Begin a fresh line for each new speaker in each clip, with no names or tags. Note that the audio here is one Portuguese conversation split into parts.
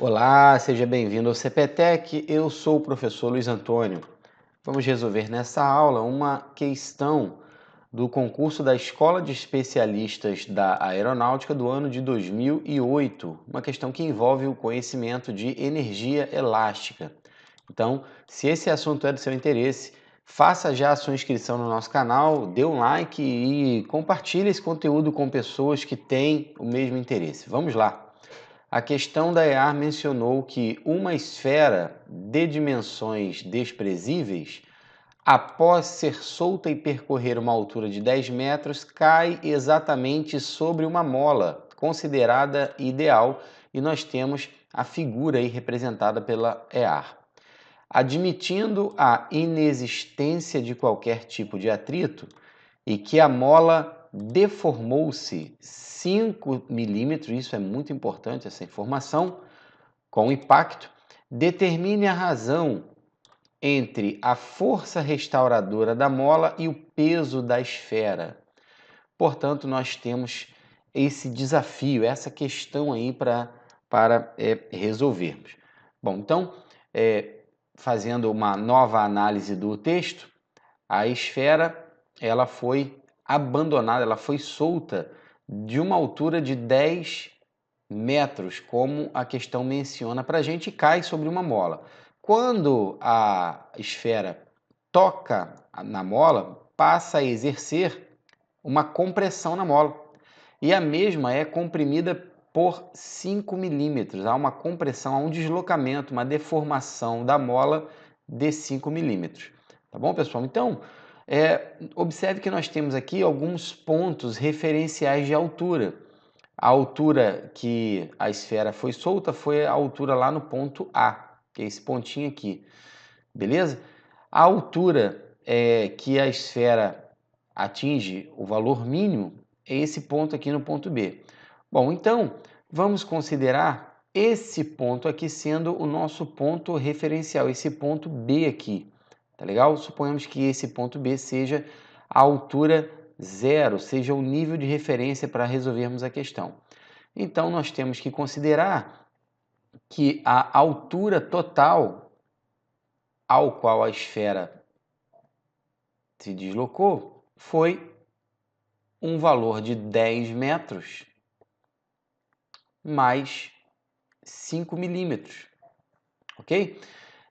Olá, seja bem-vindo ao CPTEC. Eu sou o professor Luiz Antônio. Vamos resolver nessa aula uma questão do concurso da Escola de Especialistas da Aeronáutica do ano de 2008, uma questão que envolve o conhecimento de energia elástica. Então, se esse assunto é do seu interesse, faça já a sua inscrição no nosso canal, dê um like e compartilhe esse conteúdo com pessoas que têm o mesmo interesse. Vamos lá! A questão da EAR mencionou que uma esfera de dimensões desprezíveis, após ser solta e percorrer uma altura de 10 metros, cai exatamente sobre uma mola, considerada ideal, e nós temos a figura aí representada pela EAR. Admitindo a inexistência de qualquer tipo de atrito e que a mola deformou-se 5 milímetros, isso é muito importante, essa informação, com o impacto, determine a razão entre a força restauradora da mola e o peso da esfera. Portanto, nós temos esse desafio, essa questão aí para resolvermos. Bom, então, fazendo uma nova análise do texto, a esfera ela foi abandonada, ela foi solta de uma altura de 10 metros, como a questão menciona para a gente, e cai sobre uma mola. Quando a esfera toca na mola, passa a exercer uma compressão na mola. E a mesma é comprimida por 5 milímetros. Há uma compressão, há um deslocamento, uma deformação da mola de 5 milímetros. Tá bom, pessoal? Então, observe que nós temos aqui alguns pontos referenciais de altura. A altura que a esfera foi solta foi a altura lá no ponto A, que é esse pontinho aqui. Beleza? A altura que a esfera atinge o valor mínimo é esse ponto aqui no ponto B. Bom, então vamos considerar esse ponto aqui sendo o nosso ponto referencial, esse ponto B aqui, tá legal? Suponhamos que esse ponto B seja a altura zero, seja o nível de referência para resolvermos a questão. Então nós temos que considerar que a altura total ao qual a esfera se deslocou foi um valor de 10 metros mais 5 milímetros, ok?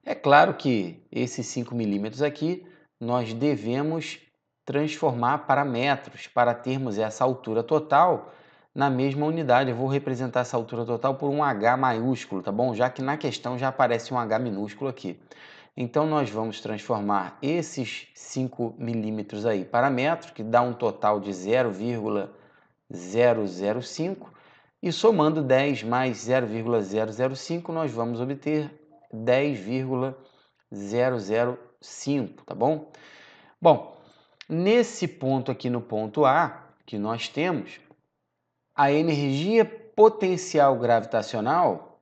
É claro que esses 5 milímetros aqui nós devemos transformar para metros, para termos essa altura total na mesma unidade. Eu vou representar essa altura total por um H maiúsculo, tá bom? Já que na questão já aparece um H minúsculo aqui. Então, nós vamos transformar esses 5 milímetros aí para metro, que dá um total de 0,005, e somando 10 mais 0,005, nós vamos obter 10,005, tá bom? Bom, nesse ponto aqui no ponto A, que nós temos, a energia potencial gravitacional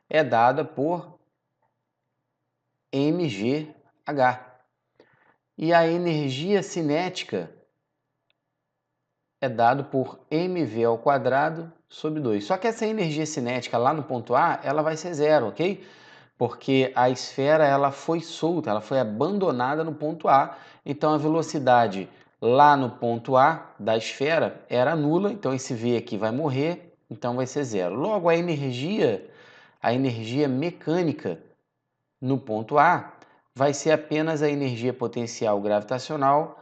é dada por mgh. E a energia cinética é dado por mv ao quadrado sobre 2. Só que essa energia cinética lá no ponto A, ela vai ser zero, ok? Porque a esfera ela foi solta, ela foi abandonada no ponto A, então a velocidade lá no ponto A da esfera era nula, então esse V aqui vai morrer, então vai ser zero. Logo, a energia mecânica no ponto A vai ser apenas a energia potencial gravitacional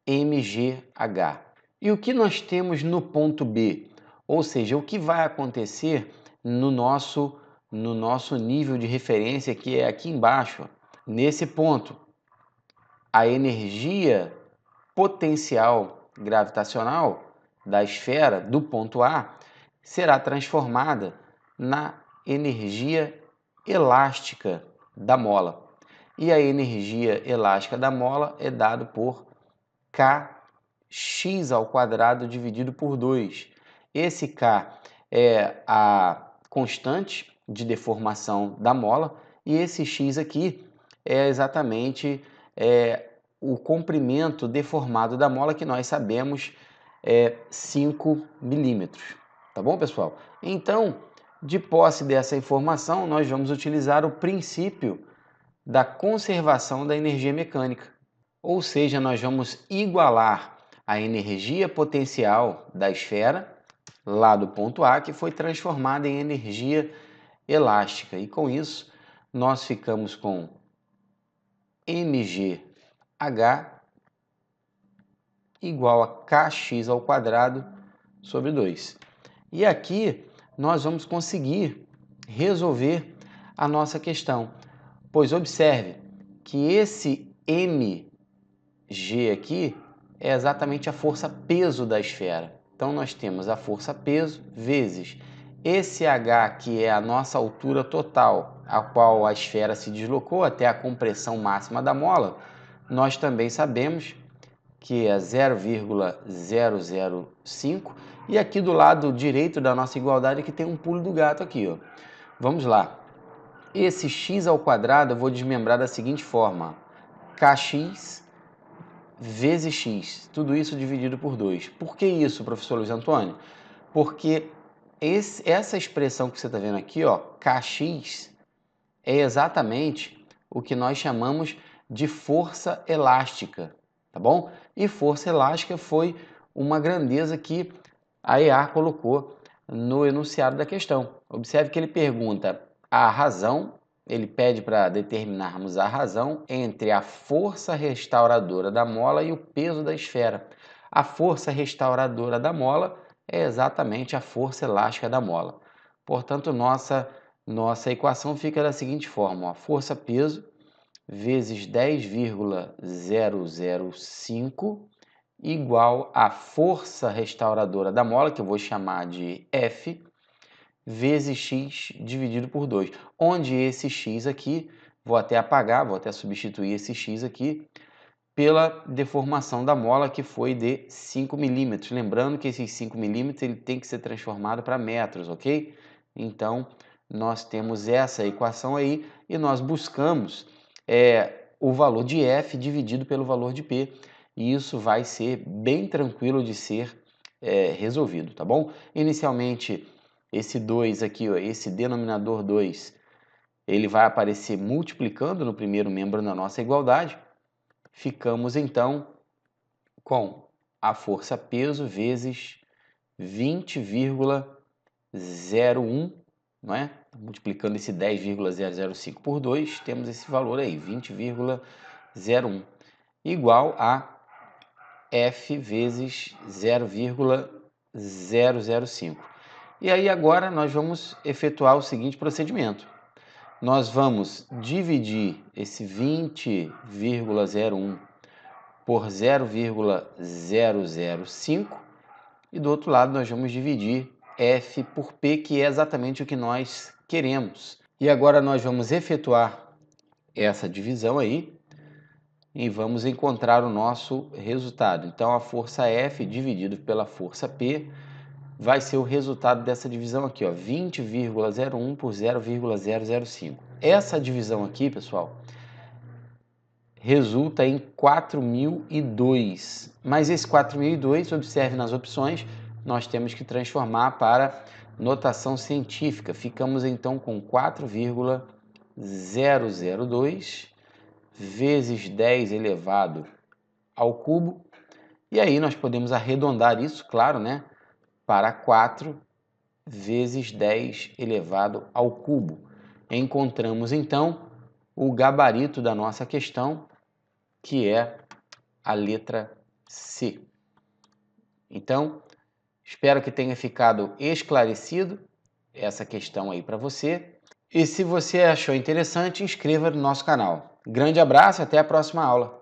mgh. E o que nós temos no ponto B? Ou seja, o que vai acontecer no nosso nível de referência, que é aqui embaixo, nesse ponto. A energia potencial gravitacional da esfera do ponto A será transformada na energia elástica da mola. E a energia elástica da mola é dado por kx ao quadrado dividido por 2. Esse k é a constante de deformação da mola e esse x aqui é exatamente o comprimento deformado da mola, que nós sabemos 5 milímetros. Tá bom, pessoal? Então, De posse dessa informação, nós vamos utilizar o princípio da conservação da energia mecânica. Ou seja, nós vamos igualar a energia potencial da esfera, lá do ponto A, que foi transformada em energia elástica. E com isso, nós ficamos com mgh igual a kx ao quadrado sobre 2. E aqui nós vamos conseguir resolver a nossa questão, pois observe que esse mg aqui é exatamente a força-peso da esfera. Então nós temos a força-peso vezes esse h, que é a nossa altura total, a qual a esfera se deslocou até a compressão máxima da mola, nós também sabemos que é 0,005, e aqui do lado direito da nossa igualdade que tem um pulo do gato aqui, ó. Vamos lá. Esse x ao quadrado eu vou desmembrar da seguinte forma: kx vezes x, tudo isso dividido por 2. Por que isso, professor Luiz Antônio? Porque essa expressão que você está vendo aqui, ó, kx, é exatamente o que nós chamamos de força elástica, tá bom? E força elástica foi uma grandeza que a EA colocou no enunciado da questão. Observe que ele pergunta a razão, ele pede para determinarmos a razão entre a força restauradora da mola e o peso da esfera. A força restauradora da mola é exatamente a força elástica da mola. Portanto, nossa equação fica da seguinte forma: força-peso vezes 10,005 igual à força restauradora da mola, que eu vou chamar de F, vezes x dividido por 2, onde esse x aqui, vou até apagar, vou até substituir esse x aqui pela deformação da mola, que foi de 5 milímetros. Lembrando que esses 5 milímetros ele tem que ser transformado para metros, ok? Então, nós temos essa equação aí e nós buscamos o valor de F dividido pelo valor de P, e isso vai ser bem tranquilo de ser resolvido, tá bom? Inicialmente, esse 2 aqui, ó, esse denominador 2, ele vai aparecer multiplicando no primeiro membro da nossa igualdade. Ficamos então com a força-peso vezes 20,01, não é? Multiplicando esse 10,005 por 2, temos esse valor aí, 20,01, igual a F vezes 0,005. E aí agora nós vamos efetuar o seguinte procedimento. Nós vamos dividir esse 20,01 por 0,005 e do outro lado nós vamos dividir F por P, que é exatamente o que nós queremos. E agora nós vamos efetuar essa divisão aí e vamos encontrar o nosso resultado. Então a força F dividido pela força P vai ser o resultado dessa divisão aqui, ó, 20,01 por 0,005. Essa divisão aqui, pessoal, resulta em 4.002. Mas esse 4.002, observe nas opções, nós temos que transformar para notação científica. Ficamos então com 4,002 vezes 10 elevado ao cubo. E aí nós podemos arredondar isso, claro, né, para 4 vezes 10 elevado ao cubo. Encontramos então o gabarito da nossa questão, que é a letra C. Então, espero que tenha ficado esclarecido essa questão aí para você. E se você achou interessante, inscreva no nosso canal. Grande abraço e até a próxima aula.